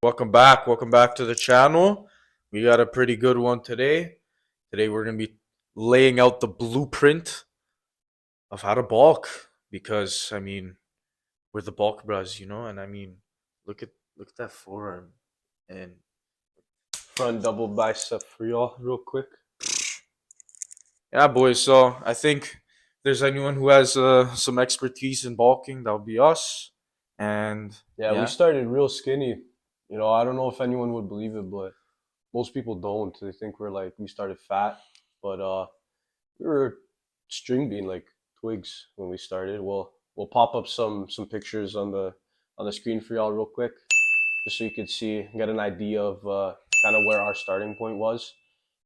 Welcome back to the channel. We got a pretty good one today. Today we're gonna be laying out the blueprint of how to bulk because we're the bulk bros, and look at that forearm and Front double bicep for y'all, real quick. yeah, boys. So I think if there's anyone who has some expertise in bulking, that would be us. And Yeah, we yeah, started real skinny. I don't know if anyone would believe it, but most people don't. They think we started fat, but we were string bean like twigs when we started. We'll pop up some pictures on the screen for y'all real quick, just so you could see, get an idea of kind of where our starting point was.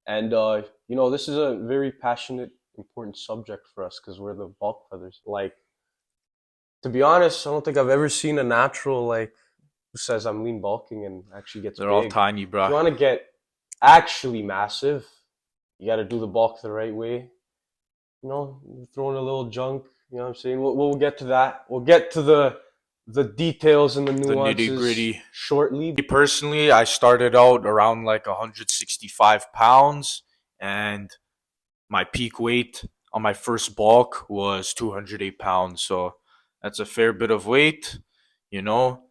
And this is a very passionate, important subject for us because we're the bulk brothers. Like, to be honest, I don't think I've ever seen a natural who says I'm lean bulking and actually gets they're all big. tiny, If you bruh. want to get actually massive, you got to do the bulk the right way. Throw in a little junk. You know what I'm saying? We'll get to that. We'll get to the details and the The nitty nuances gritty. shortly. Personally, I started out around like 165 pounds, and my peak weight on my first bulk was 208 pounds. So that's a fair bit of weight, you know.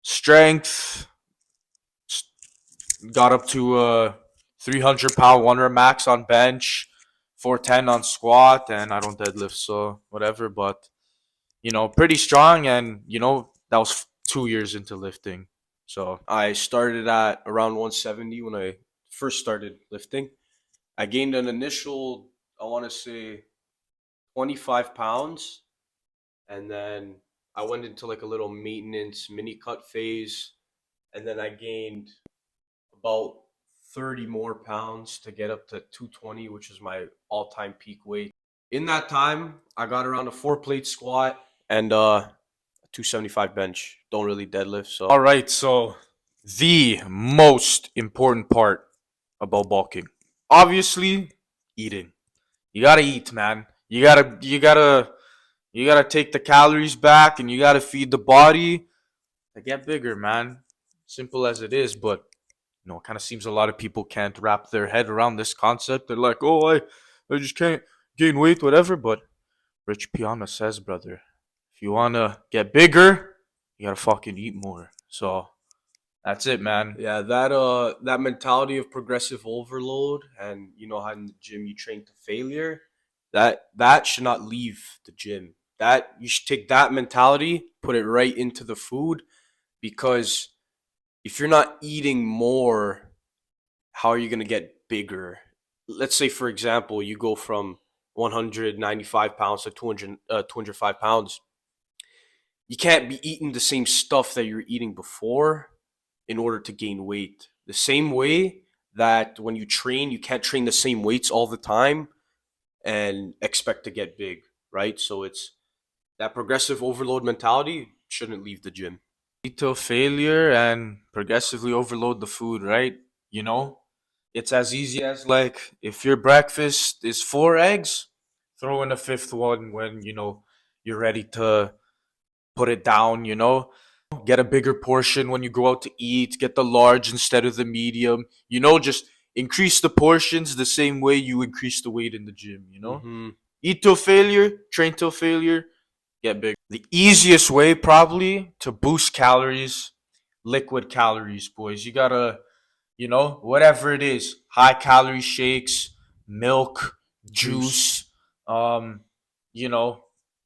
Strength got up to 300-pound one rep max on bench, 410 on squat, and I don't deadlift, so whatever. But pretty strong, and that was 2 years into lifting. So I started at around 170 when I first started lifting. I gained an initial, I want to say, 25 pounds, and then I went into like a little maintenance mini cut phase, and then I gained about 30 more pounds to get up to 220, which is my all-time peak weight. In that time, I got around a 4-plate squat and a 275 bench. Don't really deadlift, so all right, so the most important part about bulking, obviously, eating. You gotta eat, man. You gotta take the calories back, and you gotta feed the body to get bigger, man. Simple as it is, but it kind of seems a lot of people can't wrap their head around this concept. They're like, oh, I just can't gain weight, whatever. But Rich Piana says, brother, if you wanna get bigger, you gotta fucking eat more. So that's it, man. yeah, that mentality of progressive overload, and how in the gym you train to failure, that should not leave the gym. That you should take that mentality, put it right into the food, because if you're not eating more, how are you going to get bigger? Let's say, for example, you go from 195 pounds to 205 pounds. You can't be eating the same stuff that you're eating before in order to gain weight. The same way that when you train, you can't train the same weights all the time and expect to get big, right? So it's that progressive overload mentality shouldn't leave the gym. Eat till failure and progressively overload the food, right? You know, it's as easy as like if your breakfast is 4 eggs, throw in a fifth one when you're ready to put it down. Get a bigger portion when you go out to eat. Get the large instead of the medium. Just increase the portions the same way you increase the weight in the gym. Mm-hmm. Eat till failure, train till failure, get big. The easiest way probably to boost calories, liquid calories, boys. You gotta, whatever it is, high calorie shakes, milk, Juice. juice, um, you know,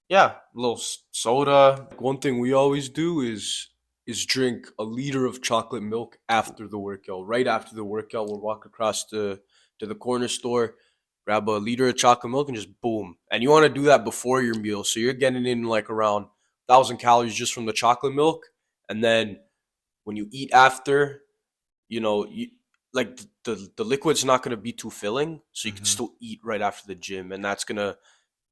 yeah, a little soda. One thing we always do is drink a liter of chocolate milk after the workout. Right after the workout, we'll walk across to the corner store, grab a liter of chocolate milk, and just boom. And you want to do that before your meal, so you're getting in like around 1,000 calories just from the chocolate milk. And then when you eat after, you like the liquid's not gonna be too filling, so you can Mhm. still eat right after the gym, and that's gonna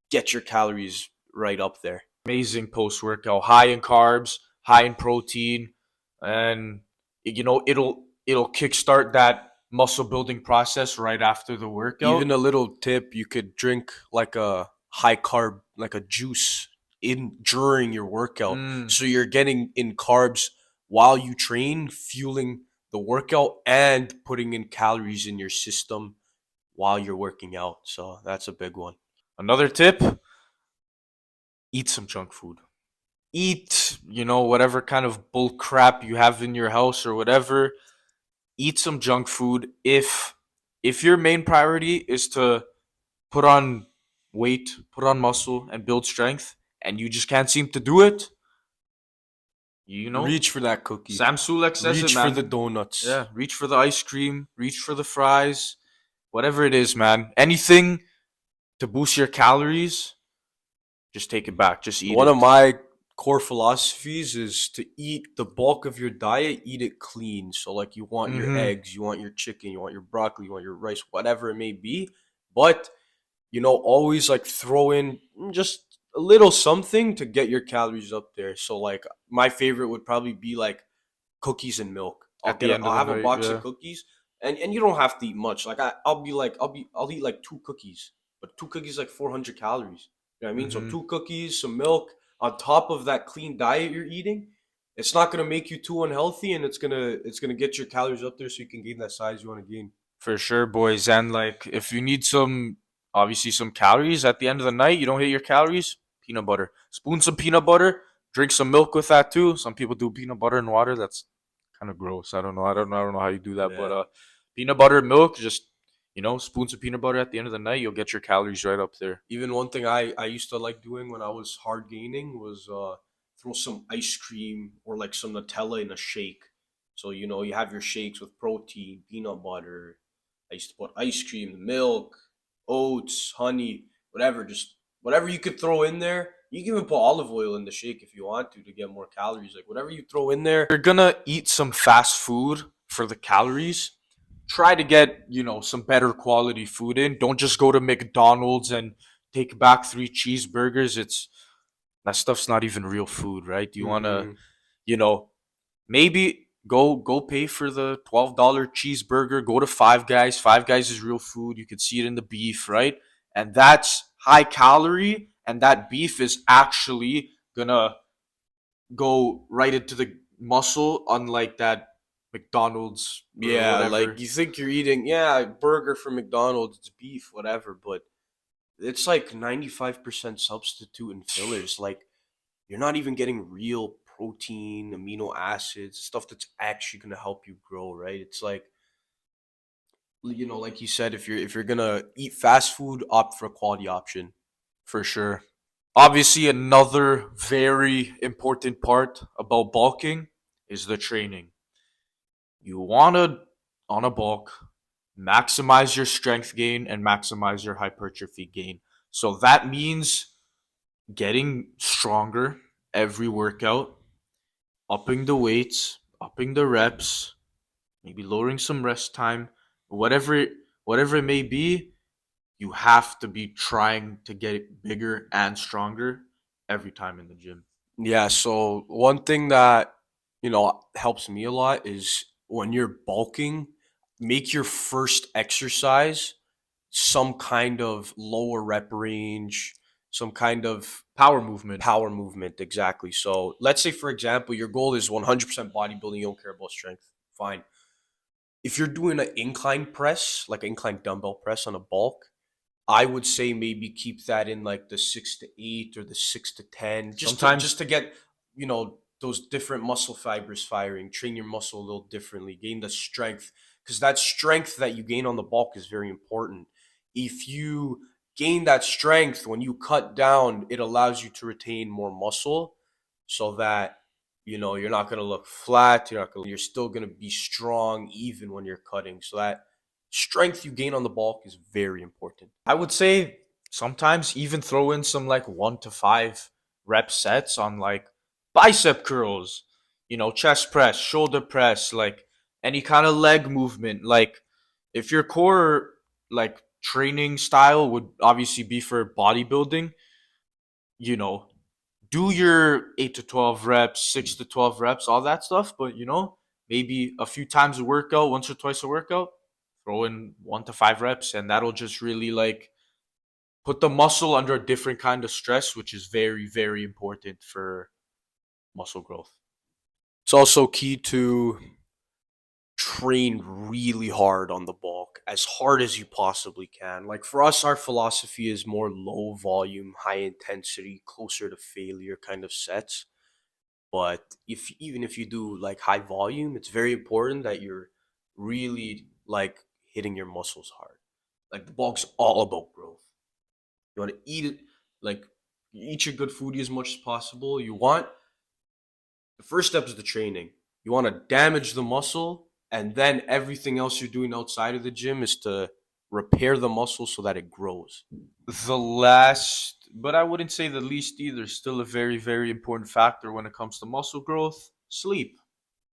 get your calories right up there. Amazing post workout, high in carbs, high in protein, and it'll kickstart that muscle building process right after the workout. Even a little tip, you could drink like a high carb, like a juice in during your workout. Mm. So you're getting in carbs while you train, fueling the workout and putting in calories in your system while you're working out. So that's a big one. Another tip: eat some junk food. Eat, whatever kind of bull crap you have in your house or whatever. Eat some junk food if your main priority is to put on weight, put on muscle, and build strength, and you just can't seem to do it. You know, Reach for that cookie. Sam Sulek says it, Reach for man. the donuts. Yeah, reach for the ice cream, reach for the fries, whatever it is, man. Anything to boost your calories, just take it back. Just eat One of it. my core philosophies is to eat the bulk of your diet, eat it clean. So, like, you want your Mm-hmm. eggs, you want your chicken, you want your broccoli, you want your rice, whatever it may be. But, always like throw in just a little something to get your calories up there. So, like, my favorite would probably be like cookies and milk. At the end of I'll the have a night, box of yeah. cookies, and you don't have to eat much. Like I'll eat like two cookies, but two cookies like 400 calories. You know what I mean? So Mm-hmm. two cookies, some milk on top of that clean diet you're eating. It's not gonna make you too unhealthy, and it's gonna get your calories up there so you can gain that size you want to gain. For sure, boys. And like, if you need obviously some calories at the end of the night, you don't hit your calories. Peanut butter. Spoon some peanut butter. Drink some milk with that too. Some people do peanut butter and water. That's kind of gross. I don't know. I don't know how you do that, but Yeah. peanut butter, milk. Just spoons of peanut butter at the end of the night. You'll get your calories right up there. Even one thing I used to like doing when I was hard gaining was throw some ice cream or like some Nutella in a shake. So you have your shakes with protein, peanut butter. I used to put ice cream, milk, oats, honey, whatever, just whatever you could throw in there. You can even put olive oil in the shake if you want to get more calories. Like whatever you throw in there. You're gonna eat some fast food for the calories. Try to get some better quality food in. Don't just go to McDonald's and take back 3 cheeseburgers. It's That stuff's not even real food, right? You want to, Mm-hmm. you know, maybe go pay for the $12 cheeseburger, go to Five Guys. Five Guys is real food. You can see it in the beef, right? And that's high calorie, and that beef is actually gonna go right into the muscle, unlike that McDonald's or Yeah, like whatever. you think you're eating, yeah, a burger from McDonald's, it's beef, whatever, but it's like 95% substitute and fillers. Like you're not even getting real protein, amino acids, stuff that's actually going to help you grow, right? It's like like you said, if you're going to eat fast food, opt for a quality option. For sure. Obviously, another very important part about bulking is the training. You want to, on a bulk, maximize your strength gain and maximize your hypertrophy gain. So that means getting stronger every workout, upping the weights, upping the reps, maybe lowering some rest time, whatever whatever it may be. You have to be trying to get bigger and stronger every time in the gym. Yeah, so one thing that, helps me a lot is when you're bulking, make your first exercise some kind of lower rep range, some kind of Power movement. power movement. Exactly. So let's say, for example, your goal is 100% bodybuilding, you don't care about strength. Fine. If you're doing an incline press, like an incline dumbbell press on a bulk, I would say maybe keep that in like the 6 to 8 or the 6 to 10, just Sometimes to get those different muscle fibers firing, train your muscle a little differently, gain the strength, because that strength that you gain on the bulk is very important. If you gain that strength when you cut down, it allows you to retain more muscle, so that you're not going to look flat. You're still going to be strong even when you're cutting. So that strength you gain on the bulk is very important. I would say sometimes even throw in some like 1 to 5 rep sets on like bicep curls, chest press, shoulder press, like any kind of leg movement. Like if your core like training style would obviously be for bodybuilding, you know, do your 8 to 12 reps, 6 to 12 reps, all that stuff, but maybe a few times a workout, once or twice a workout, throw in 1 to 5 reps, and that'll just really like put the muscle under a different kind of stress, which is very, very important for muscle growth. It's also key to train really hard on the bulk, as hard as you possibly can. Like for us, our philosophy is more low volume, high intensity, closer to failure kind of sets. But if even if you do like high volume, it's very important that you're really like hitting your muscles hard. Like the bulk's all about growth. You want to eat it like you eat your good food as much as possible. You want the first step is the training. You want to damage the muscle, and then everything else you're doing outside of the gym is to repair the muscle so that it grows. The last, but I wouldn't say the least either, still a very, very important factor when it comes to muscle growth: sleep.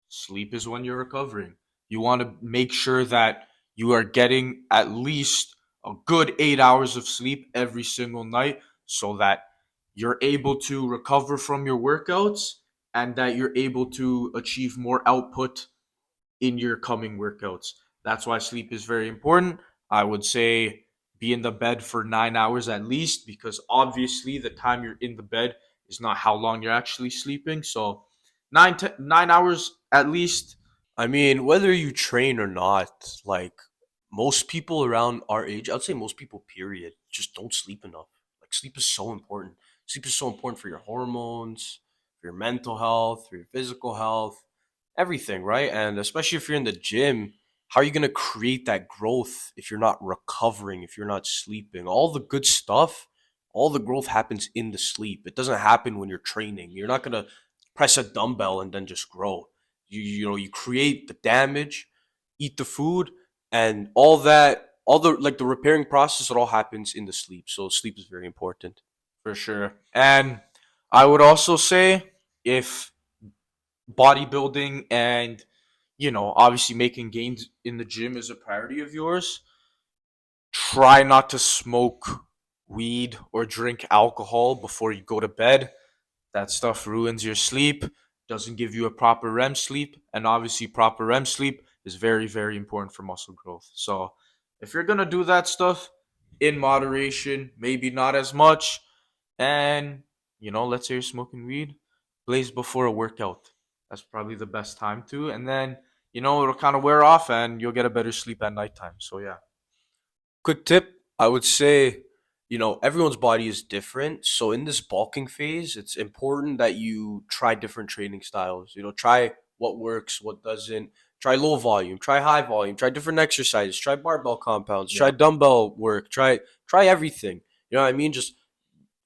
Sleep is when you're recovering. You want to make sure that you are getting at least a good 8 hours of sleep every single night so that you're able to recover from your workouts and that you're able to achieve more output in your coming workouts. That's why sleep is very important. I would say be in the bed for 9 hours at least, because obviously the time you're in the bed is not how long you're actually sleeping. So 9 hours at least. I mean, whether you train or not, like most people around our age, I'd say most people, period, just don't sleep enough. Like, sleep is so important. Sleep is so important for your hormones, for your mental health, for your physical health, everything, right? And especially if you're in the gym, how are you going to create that growth if you're not recovering, if you're not sleeping? All the good stuff, all the growth happens in the sleep. It doesn't happen when you're training. You're not going to press a dumbbell and then just grow. You create the damage, eat the food, and all that, all the like the repairing process, it all happens in the sleep. So sleep is very important. For sure. And I would also say, if bodybuilding and, obviously making gains in the gym is a priority of yours, try not to smoke weed or drink alcohol before you go to bed. That stuff ruins your sleep, doesn't give you a proper REM sleep, and obviously proper REM sleep is very, very important for muscle growth. So if you're gonna do that stuff in moderation, maybe not as much, and let's say you're smoking weed, blaze before a workout. That's probably the best time to, and then it'll kind of wear off, and you'll get a better sleep at nighttime. So yeah, Quick tip, I would say, everyone's body is different. So in this bulking phase, it's important that you try different training styles. Try what works, what doesn't. Try low volume, try high volume, try different exercises, try barbell compounds, try yeah, dumbbell work, try everything. You know what I mean? Just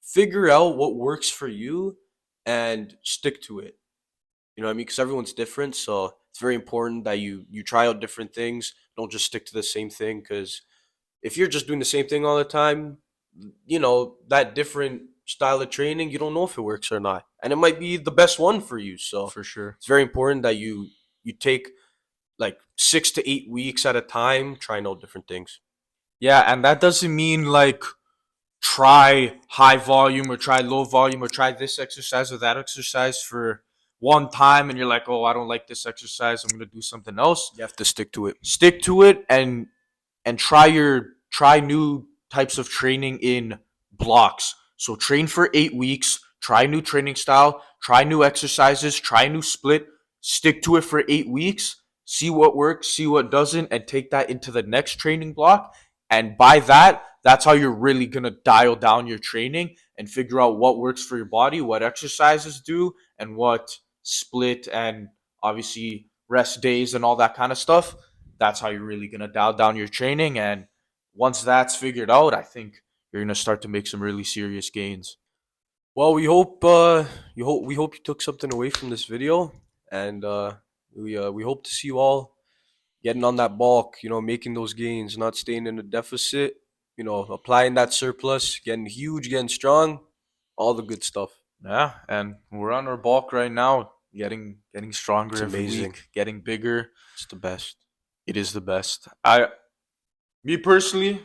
figure out what works for you and stick to it. You know what I mean? Because everyone's different, so it's very important that you try out different things. Don't just stick to the same thing, because if you're just doing the same thing all the time, that different style of training, you don't know if it works or not. And it might be the best one for you. So for sure. it's very important that you take like 6 to 8 weeks at a time trying out different things. Yeah, and that doesn't mean like try high volume or try low volume or try this exercise or that exercise for one time and you're like, oh, I don't like this exercise, I'm gonna do something else. You have to stick to it. Stick to it, and try new types of training in blocks. So train for 8 weeks, try new training style, try new exercises, try a new split, stick to it for 8 weeks, see what works, see what doesn't, and take that into the next training block. And by that, that's how you're really gonna dial down your training and figure out what works for your body, what exercises do, and what split and obviously rest days and all that kind of stuff. That's how you're really going to dial down your training. And once that's figured out, I think you're going to start to make some really serious gains. Well, we hope you took something away from this video, and we hope to see you all getting on that bulk, making those gains, not staying in a deficit, applying that surplus, getting huge, getting strong, all the good stuff. Yeah, and we're on our bulk right now, getting It's stronger every amazing. week, getting bigger. It's the best. It is the best. Me personally,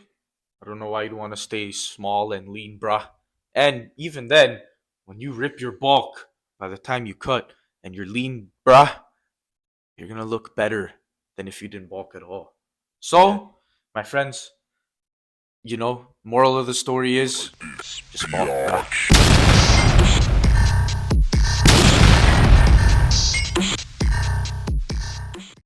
I don't know why you'd want to stay small and lean, bruh. And even then, when you rip your bulk, by the time you cut and you're lean, bruh, you're gonna look better than if you didn't bulk at all. Yeah. So, my friends, moral of the story is just bulk, bruh.